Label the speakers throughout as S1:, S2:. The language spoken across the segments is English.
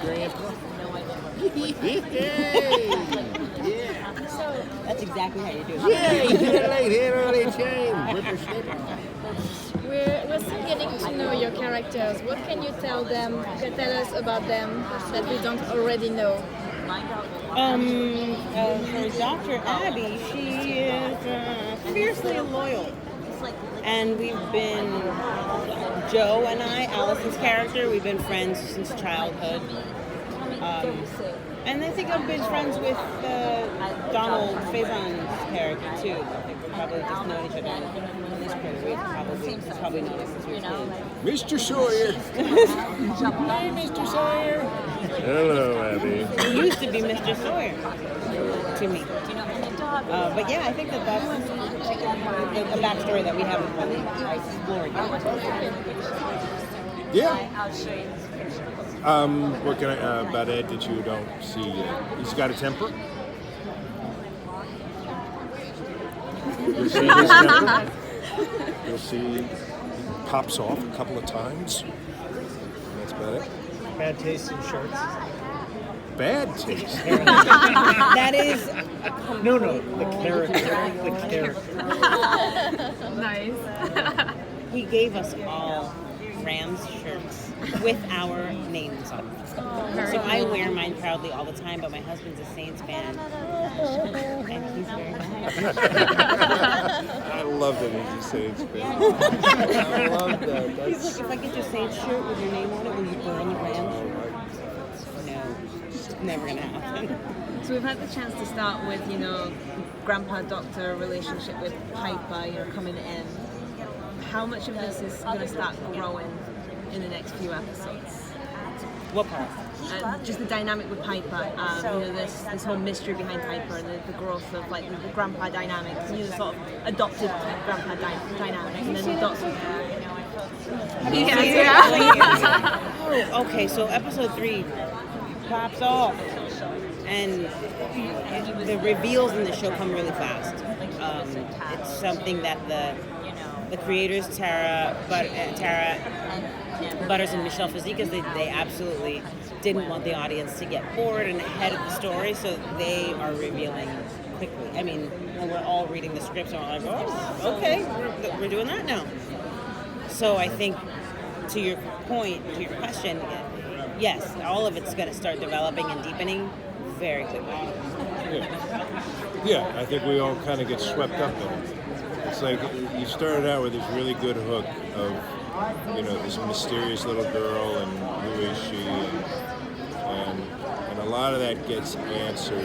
S1: Grandpa.
S2: Yeah.
S3: That's exactly how you do it.
S1: Yeah, here early chain. Whippersnapper.
S4: We're still getting to know your characters. What can you tell us about them that we don't already know?
S3: For Dr. Abby, she is fiercely loyal. And we've been, Joe and I, Allison's character, we've been friends since childhood. And I think I've been friends with Donald Faison's character too. I think we've probably just known each other in this period. He's probably known us since we were kids.
S1: Mr. Sawyer. Hi, Mr. Sawyer. Hello, Abby.
S3: He used to be Mr. Sawyer to me. But yeah, I think that's a backstory that we haven't really explored yet.
S1: Yeah. What can I about Ed that you don't see yet? He's got a temper. You'll see his temper. You'll see he pops off a couple of times. That's about it.
S5: Bad taste in shirts.
S1: Bad taste.
S3: That is
S5: No, the character. The character.
S4: Nice.
S3: he gave us all Rams shirts with our names on them. So I wear mine proudly all the time, but my husband's a Saints fan. And he's very nice.
S1: I love that he's a Saints fan. I love that.
S3: He's like, if I get your Saints shirt with your name on it, will you burn the Rams? No, it's never going to happen.
S6: So we've had the chance to start with, grandpa doctor relationship with Piper, coming in. How much of this is going to start growing in the next few episodes?
S3: What part?
S6: Just the dynamic with Piper, this whole mystery behind Piper and the growth of the grandpa dynamics, the sort of adopted grandpa dynamic, and then the adopted.
S3: Oh, okay, so episode 3 pops off, and the reveals in the show come really fast. It's something that the creators, Tara Butters and Michelle Fazekas, they absolutely didn't want the audience to get bored and ahead of the story, so they are revealing quickly. I mean, and we're all reading the scripts and we're like, oh, okay, we're doing that now. So I think, to your point, to your question, yes, all of it's going to start developing and deepening very quickly.
S1: Yeah, I think we all kind of get swept up in it. It's like you started out with this really good hook of, this mysterious little girl and who is she, and a lot of that gets answered.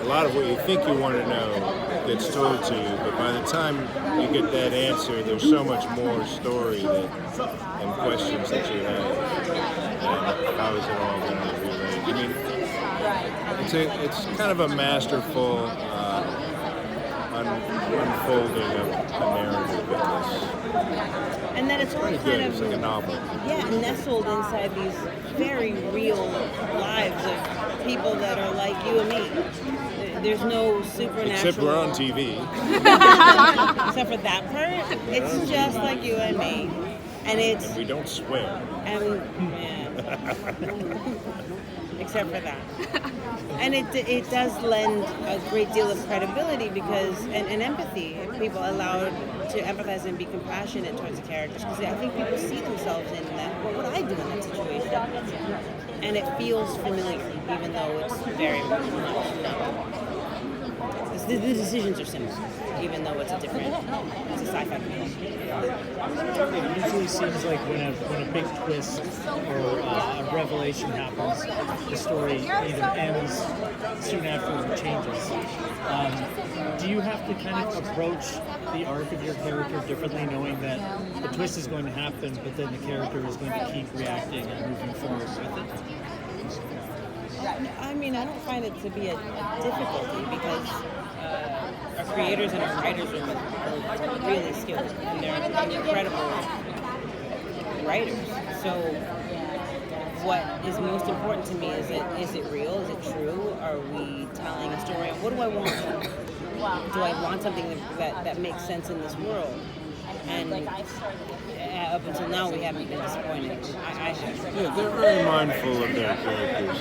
S1: A lot of what you think you want to know gets told to you, but by the time you get that answer, there's so much more story and questions that you have. And how is it all going to relate? I mean, it's kind of a masterful unfolding of a narrative in this.
S3: And then it's all
S1: Pretty
S3: kind
S1: good.
S3: of
S1: It's like a novel.
S3: nestled inside these very real lives of people that are like you and me. There's no supernatural.
S1: Except we're on TV.
S3: Except for that part, it's just like you and me, and it's
S1: We don't swear.
S3: except for that. And it does lend a great deal of credibility because and empathy. People allowed to empathize and be compassionate towards the characters because I think people see themselves in that. What would I do in that situation? And it feels familiar, even though it's very much not. The decisions are similar, even though it's a sci-fi film.
S5: It usually seems like when a big twist or a revelation happens, the story either ends soon after or changes. Do you have to kind of approach the arc of your character differently, knowing that the twist is going to happen, but then the character is going to keep reacting and moving forward with it?
S3: I mean, I don't find it to be a difficulty because our creators and our writers are really skilled and they're incredible writers. So what is most important to me is it real? Is it true? Are we telling a story? What do I want? Do I want something that makes sense in this world? And up until now, we haven't been disappointed. I have.
S1: Yeah, they're very mindful of their characters.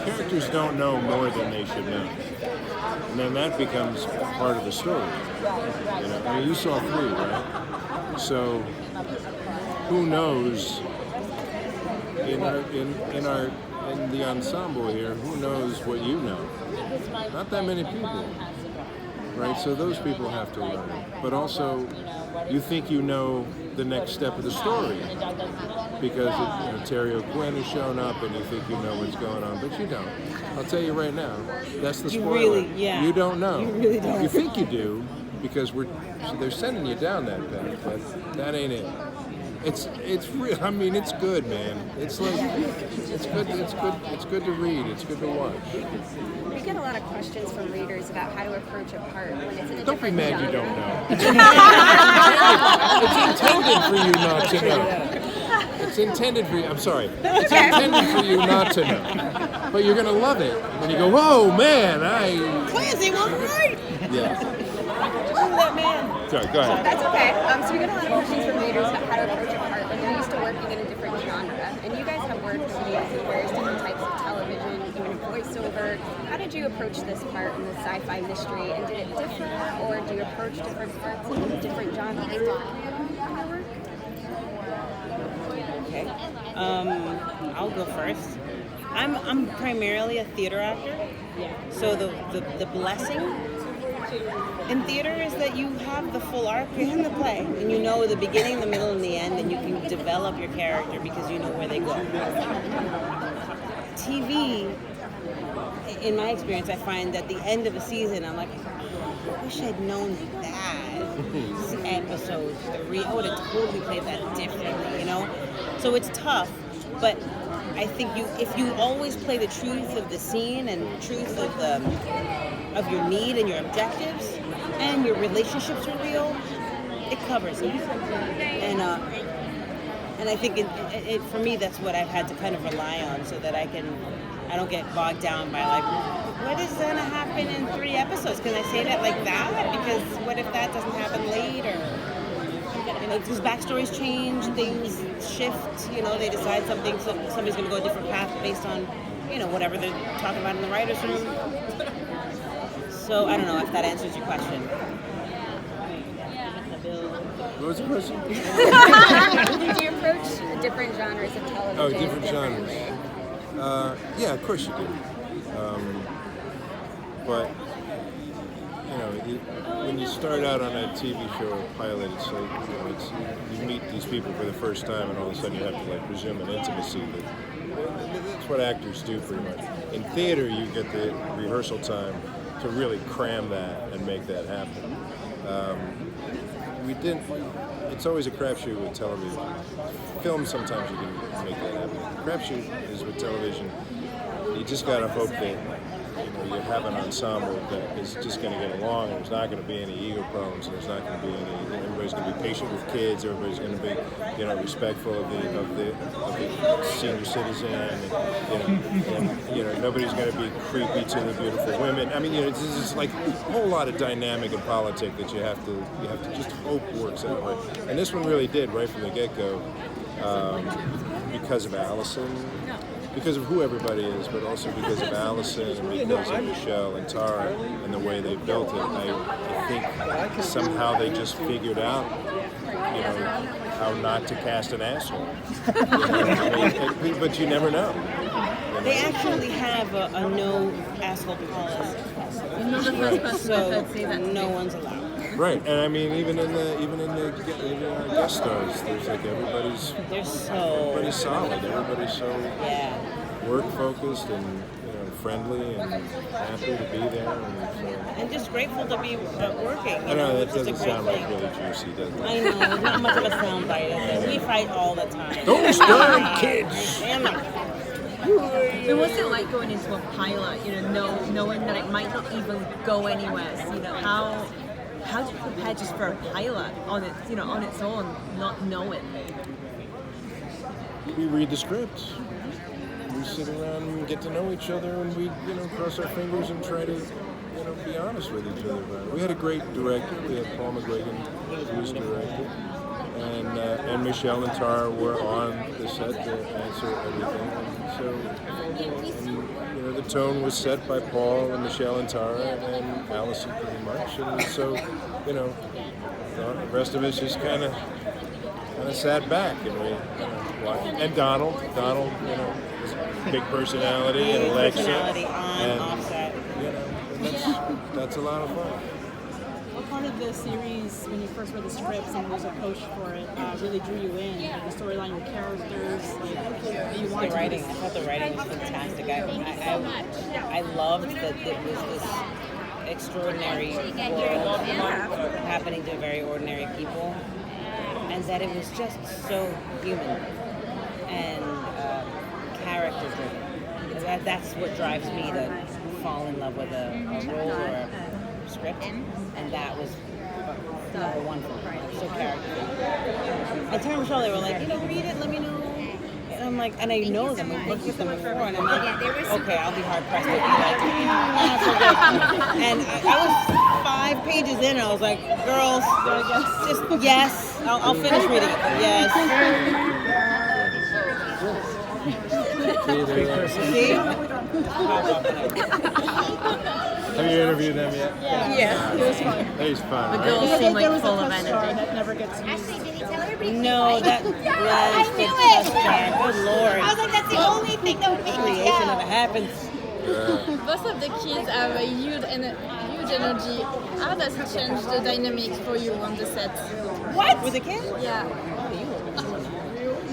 S1: Characters don't know more than they should know, and then that becomes part of the story. I mean, you saw 3, right? So, who knows? In the ensemble here, who knows what you know? Not that many people, right? So those people have to learn. But also, you think you know the next step of the story because Terry O'Quinn has shown up, and you think you know what's going on, but you don't. I'll tell you right now, that's the spoiler.
S3: You
S1: don't know.
S3: You really don't.
S1: You think you do because they're sending you down that path, but that ain't it. It's real. I mean, it's good, man. It's good. It's good to read. It's good to watch.
S7: We get a lot of questions from readers about how to approach a part when it's in a
S1: Don't be
S7: different
S1: mad
S7: genre.
S1: you don't know. It's intended for you not to know. It's intended for you. I'm sorry. It's intended for you not to know. But you're gonna love it when you go, whoa, man!
S3: Clancy was right.
S1: Yeah.
S3: That man.
S1: Sorry. Go ahead.
S7: That's okay. So we get a lot of questions from readers about how to approach a part when they're used to working in a different genre. And you guys have worked with various different types of television, even voiceover. How did you approach this part in the sci-fi mystery? And did it differ, or do you approach different parts in different genres differently in your work?
S3: Okay. I'll go first. I'm primarily a theater actor, so the blessing in theater is that you have the full arc in the play, and you know the beginning, the middle, and the end, and you can develop your character because you know where they go. TV, in my experience, I find that the end of a season, I'm like, I wish I'd known that episode 3. I would have totally played that differently, So it's tough, but I think if you always play the truth of the scene and truth of your need and your objectives, and your relationships are real, it covers it. And I think it for me, that's what I've had to kind of rely on, so that I don't get bogged down by what is going to happen in 3 episodes? Can I say that like that? Because what if that doesn't happen later? Because backstories change, things shift. They decide somebody's going to go a different path based on, whatever they're talking about in the writers' room. So I don't know if that answers your question.
S1: What was the question?
S7: Did you approach different genres of television?
S1: Oh, different genres.
S7: differently?
S1: Yeah, of course you do. But when you start out on a TV show or pilot, it's like you meet these people for the first time, and all of a sudden you have to presume an intimacy. That's what actors do pretty much. In theater, you get the rehearsal time to really cram that and make that happen. It's always a crapshoot with television. Film, sometimes you can make that happen. Crapshoot is with television. You just gotta hope that you have an ensemble that is just going to get along, and there's not going to be any ego problems, and there's not going to be any. Everybody's going to be patient with kids. Everybody's going to be, respectful of the senior citizen, and nobody's going to be creepy to the beautiful women. I mean, it's just like a whole lot of dynamic and politic that you have to just hope works out right. And this one really did right from the get-go, because of Allison. Because of who everybody is, but also because of Allison and because of Michelle and Tara and the way they built it. I think somehow they just figured out, how not to cast an asshole. But you never know.
S3: They actually have a no asshole policy.
S6: You're not the first person I've heard say that.
S3: No one's allowed.
S1: Right, and I mean, even in our guest stars, there's everybody's solid. Everybody's so work focused and friendly and happy to be there,
S3: and just grateful to be working.
S1: I know that
S3: which is a
S1: doesn't
S3: great
S1: sound like
S3: thing.
S1: really juicy, does it?
S3: I know, there's not much of a soundbite, is it? We fight all the time.
S1: Those darn kids!
S3: Damn it.
S6: But what's it like going into a pilot? Knowing that it might not even go anywhere. So, how do you prepare just for a pilot on its own, not knowing?
S1: We read the script. We sit around and get to know each other, and we cross our fingers and try to be honest with each other about it. We had a great director. We had Paul McGuigan. who was director, and Michelle and Tara were on the set to answer everything. And so, the tone was set by Paul and Michelle and Tara and Allison pretty much. And so, the rest of us just kind of sat back and we watched. And Donald, is a big personality, and Alexa,
S3: Personality on,
S1: and
S3: offset.
S1: and that's a lot of fun.
S8: What part of the series, when you first read the scripts and was approached for it, really drew you in? Like the storyline, your characters, you
S3: The
S8: wanted
S3: writing, I thought the writing was fantastic. I loved that it was this extraordinary world happening to very ordinary people, and that it was just so human and character driven. That's what drives me to fall in love with a role or a script, and that was number one for me. So character driven. And Tara and Michelle, they were like, read it, let me know. And I'm like, and I know them, I've worked with them before, and I'm like, okay, I'll be hard pressed to be like, not so good. And I was 5 pages in, and I was like, girls, just yes, I'll finish reading it. Yes. See?
S1: Have you interviewed them yet?
S6: Yeah.
S8: It was fun.
S1: He's fun.
S6: The
S1: Right?
S6: girls seem
S8: There
S6: like
S8: was
S6: full
S8: a
S6: of
S8: test star
S6: energy.
S8: that never gets used.
S7: Ashley, did he tell everybody?
S3: No, that was the test star. Good Lord.
S7: I was like, that's the only thing that would make me
S3: Creation
S7: go.
S3: of it happens.
S4: Both of the kids have a huge energy. How does it change the dynamic for you on the set?
S3: What? With the kids?
S4: Yeah.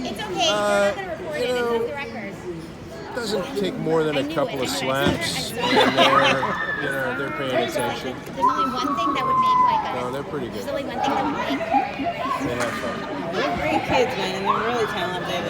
S7: It's okay. You're not going to record it. It's off the record.
S1: It doesn't take more than a couple of slaps, and they're paying attention.
S7: There's only one thing that would make
S1: No, they're pretty
S7: There's
S1: good.
S7: only one thing that would make.
S1: They have fun.
S3: They're great kids, man, and they're really talented,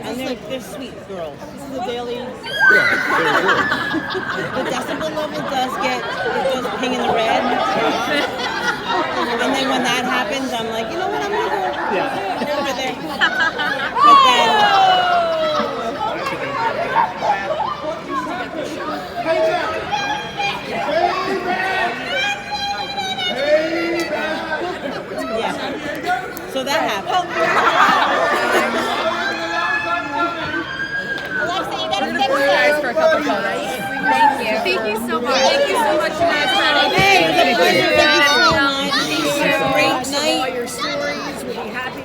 S3: and they're sweet girls.
S8: This is a daily.
S1: Yeah, they're good.
S3: The decibel level does ping in the red. And then when that happens, I'm like, you know what, I'm going to go over there. But then... Yeah. So that happened.
S7: Alexa, you got to fix
S6: Guys,
S7: it.
S6: for a couple of photos.
S7: Thank you. Thank you so much. Thank you so much, you guys.
S3: Hey, it's a pleasure. Thank you